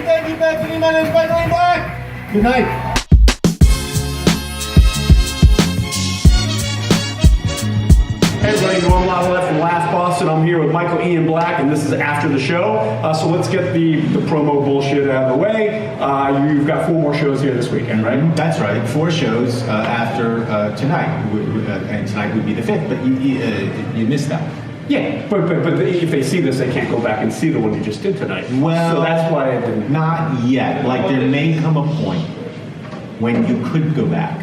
Thank you, Bethany. My name is Michael Black. Good night. Hey everybody, I'm Laviolette from Last Boston. I'm here with Michael Ian Black, and this is after the show. So let's get the promo bullshit out of the way. You've got 4 more shows here this weekend, right? That's right. 4 shows after tonight, and tonight would be the 5th. But you missed that one. Yeah, but if they see this, they can't go back and see the one you just did tonight. Well, so that's why I didn't. Not yet. Like there may come a point when you could go back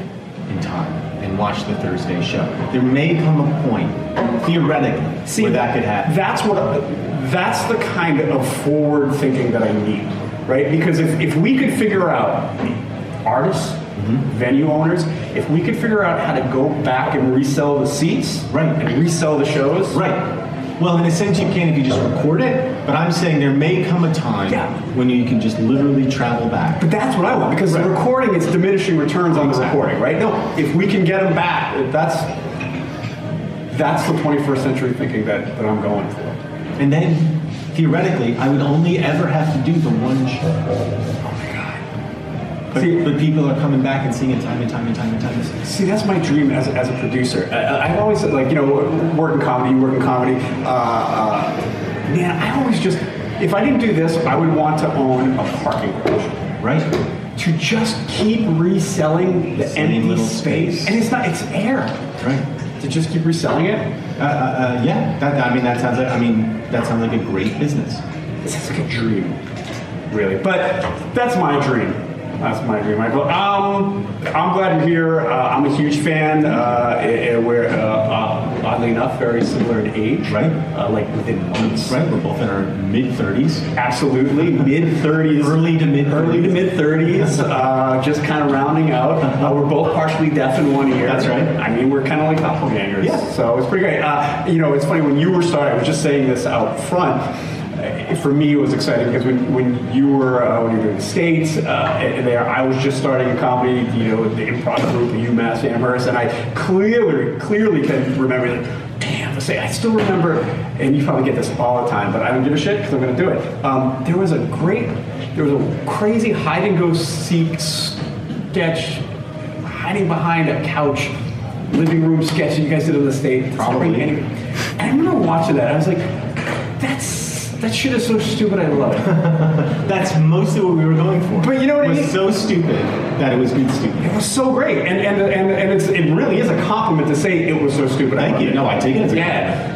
in time and watch the Thursday show. There may come a point, theoretically, where that could happen. That's the kind of forward thinking that I need, right? Because if we could figure out, artists, venue owners, if we could figure out how to go back and resell the seats, right, and resell the shows, right. Well, in a sense, you can if you just record it, but I'm saying there may come a time when you can just literally travel back. But that's what I want, because the recording, it's diminishing returns on the recording, right? No, if we can get them back, that's the 21st century thinking that I'm going for. And then, theoretically, I would only ever have to do the one show. Oh my God. But people are coming back and seeing it time and time and time and time. See, that's my dream as a producer. I've always said, like, work in comedy, man, I always just, if I didn't do this, I would want to own a parking garage. Right. To just keep reselling the empty little space. And it's air. Right. To just keep reselling it? Yeah. That sounds like a great business. This is like a dream, really. But that's my dream. That's my dream, Michael. I'm glad you're here. I'm a huge fan. We're, oddly enough, very similar in age. Right. Like within months. Right, we're both in our mid-30s. Absolutely. Mid-30s. Early to mid-30s. Just kind of rounding out. We're both partially deaf in one ear. That's right. I mean, we're kind of like doppelgangers. Yeah. So it's pretty great. It's funny, when you were starting, I was just saying this out front. For me, it was exciting because when you were doing the States, I was just starting a comedy, the improv group at UMass Amherst, and I clearly can remember, like, damn, I still remember, and you probably get this all the time, but I don't give a shit because I'm going to do it. There was a crazy hide and go seek sketch, hiding behind a couch, living room sketch that you guys did in the States. Probably. And I remember watching that. I was like, that shit is so stupid, I love it. That's mostly what we were going for. But you know what I mean? It was so stupid that it was good stupid. It was so great. And it really is a compliment to say it was so stupid. Thank you. No, I take it as a compliment.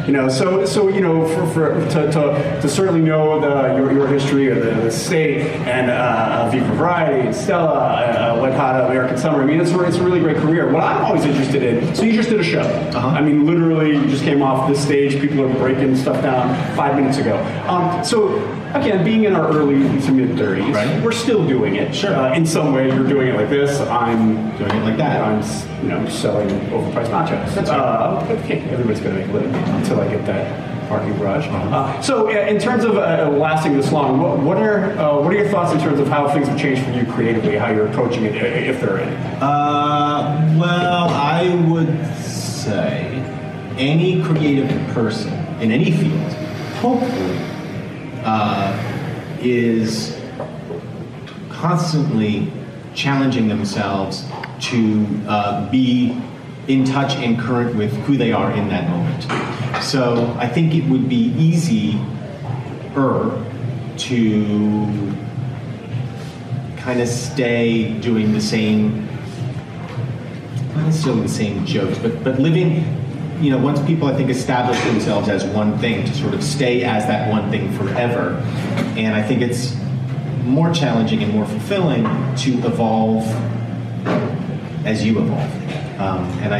To certainly know your history of the state and Viva Variety, Stella, Wet Hot American Summer. I mean, it's a really great career. What I'm always interested in, so you just did a show. I mean, literally, you just came off this stage. People are breaking stuff down 5 minutes ago. So, again, being in our early to mid-30s, right. We're still doing it. Sure. In some way, you're doing it like this. I'm doing it like that. I'm selling overpriced nachos. That's right. Okay, everybody's going to make a living until I get that parking garage. So, in terms of lasting this long, what are your thoughts in terms of how things have changed for you creatively, how you're approaching it, if there are any? Well, I would say any creative person in any field, hopefully, is constantly challenging themselves to be in touch and current with who they are in that moment. So I think it would be easier to kind of stay doing the same, not necessarily the same jokes, but living, once people, I think, establish themselves as one thing, to sort of stay as that one thing forever. And I think it's more challenging and more fulfilling to evolve as you evolve. And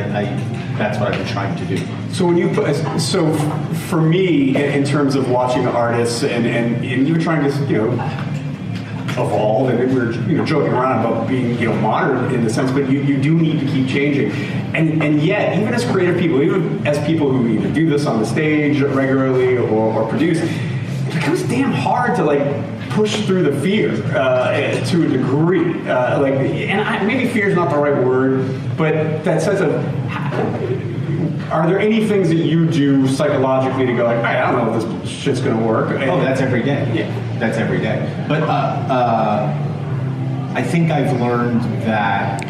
that's what I've been trying to do. So for me, in terms of watching artists, and you were trying to, evolve, and we were joking around about being modern in the sense, but you do need to keep changing, and yet even as creative people, even as people who either do this on the stage regularly or produce, it becomes damn hard to push through the fear to a degree. Maybe fear is not the right word, but that sense of Are there any things that you do psychologically to go like, I don't know if this shit's gonna work? Oh, that's every day. Yeah. That's every day. But I think I've learned that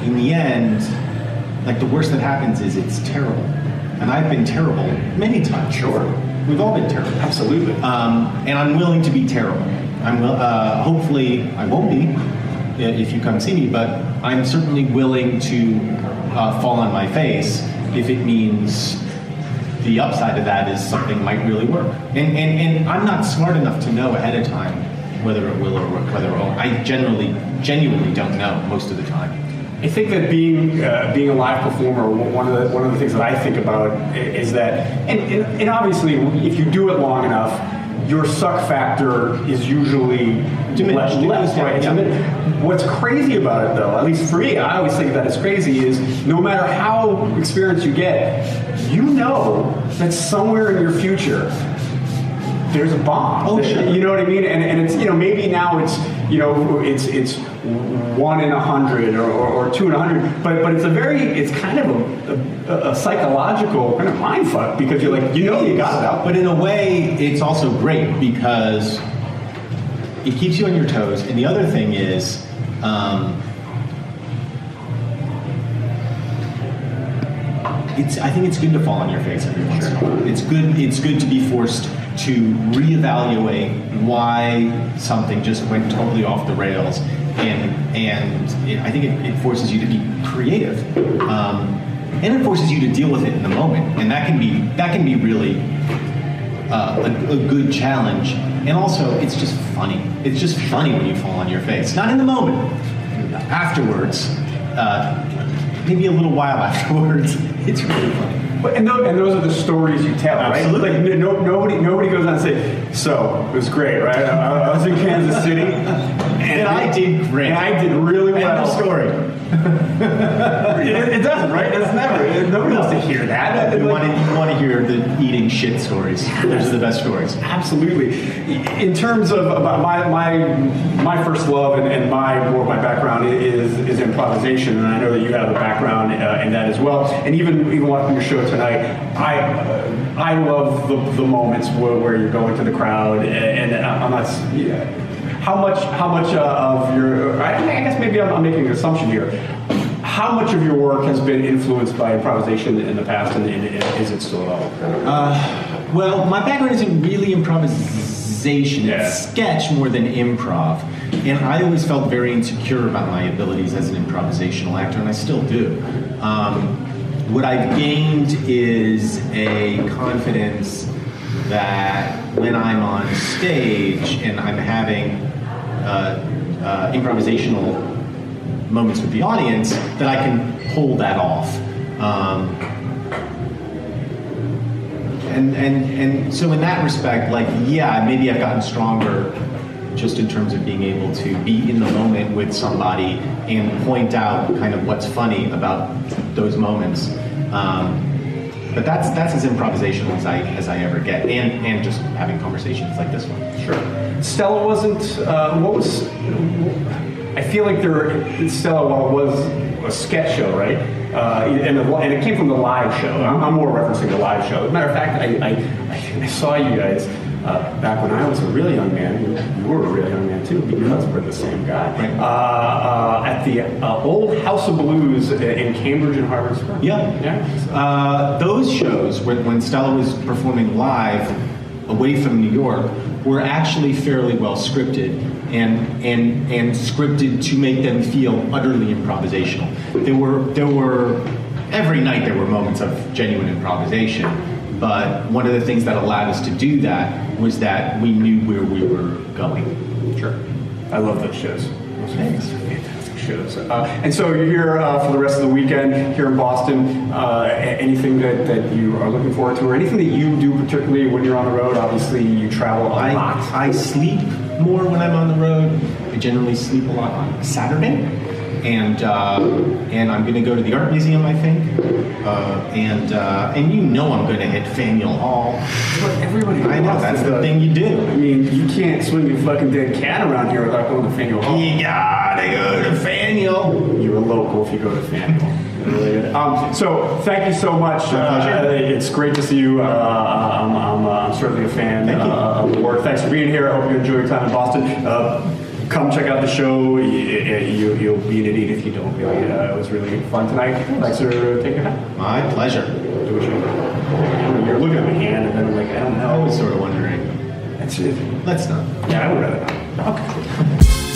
in the end, like the worst that happens is it's terrible. And I've been terrible many times. Sure. We've all been terrible. Absolutely. And I'm willing to be terrible. Hopefully I won't be if you come see me, but I'm certainly willing to fall on my face if it means the upside of that is something might really work. And I'm not smart enough to know ahead of time whether it will or whether it won't. I genuinely don't know most of the time. I think that being a live performer, one of the things that I think about is that, and obviously, if you do it long enough, your suck factor is usually Diminished. less, right? Yeah. What's crazy about it, though, at least for me, I always think that it's crazy, is no matter how experienced you get, you know that somewhere in your future there's a bomb. Oh, sure. You know what I mean? And it's, maybe now it's, it's 1 in 100 or 2 in 100, but it's kind of a psychological kind of mindfuck, because you're like, you got it out. But in a way, it's also great because it keeps you on your toes. And the other thing is, I think it's good to fall on your face every once in a while. It's good to be forced to reevaluate why something just went totally off the rails, and I think it forces you to be creative, and it forces you to deal with it in the moment, and that can be really a good challenge. And also, it's just funny. It's just funny when you fall on your face, not in the moment, afterwards. Maybe a little while afterwards. It's really funny. And those are the stories you tell, right? Absolutely. Like nobody goes on and say, so it was great, right? I was in Kansas City, and I did great. And I did really well. End of story. It doesn't, right? It's never. Nobody wants to hear that. You want to hear the eating shit stories. Those are the best stories. Absolutely. In terms of my first love and my background is improvisation, and I know that you have a background in that as well. And even watching your show tonight, I love the moments where you're going to the crowd, and I'm not. How much of your, I guess maybe I'm making an assumption here, how much of your work has been influenced by improvisation in the past, and is it still at all? Well, my background isn't really improvisation. Yeah. It's sketch more than improv. And I always felt very insecure about my abilities as an improvisational actor, and I still do. What I've gained is a confidence that when I'm on stage and I'm having improvisational moments with the audience, that I can pull that off. And so in that respect, maybe I've gotten stronger just in terms of being able to be in the moment with somebody and point out kind of what's funny about those moments. But that's as improvisational as I ever get, and just having conversations like this one. Sure. Stella wasn't. What was? I feel like Stella was a sketch show, right? And it came from the live show. I'm more referencing the live show. As a matter of fact, I saw you guys back when I was a really young man. You were a really young man too, because we're the same guy. Right. At the old House of Blues in Cambridge and Harvard Square. Yeah. Those shows, when Stella was performing live away from New York, were actually fairly well scripted and scripted to make them feel utterly improvisational. There were every night there were moments of genuine improvisation, but one of the things that allowed us to do that was that we knew where we were going. Sure. I love those shows. Those are Thanks. fantastic shows. And so you're here for the rest of the weekend here in Boston. Anything that you are looking forward to, or anything that you do particularly when you're on the road? Obviously, you travel a lot. I sleep more when I'm on the road. I generally sleep a lot on Saturday. and I'm going to go to the art museum, I think, and you know I'm going to hit Faneuil Hall. That's what everybody I know, wants that's to the do. thing you do. I mean, you can't swing a fucking dead cat around here without going to Faneuil Hall. You gotta go to Faneuil. You're a local if you go to Faneuil. So thank you so much. It's great to see you. I'm certainly a fan Thank you. of the work. Thanks for being here. I hope you enjoy your time in Boston. Come check out the show. You'll be an idiot if you don't. Really, it was really fun tonight. Thanks for taking your time. My pleasure. Do what you're looking at my hand, and then I'm like, I don't know. I was sort of wondering. That's it. Let's not. Yeah, I would rather not. Okay.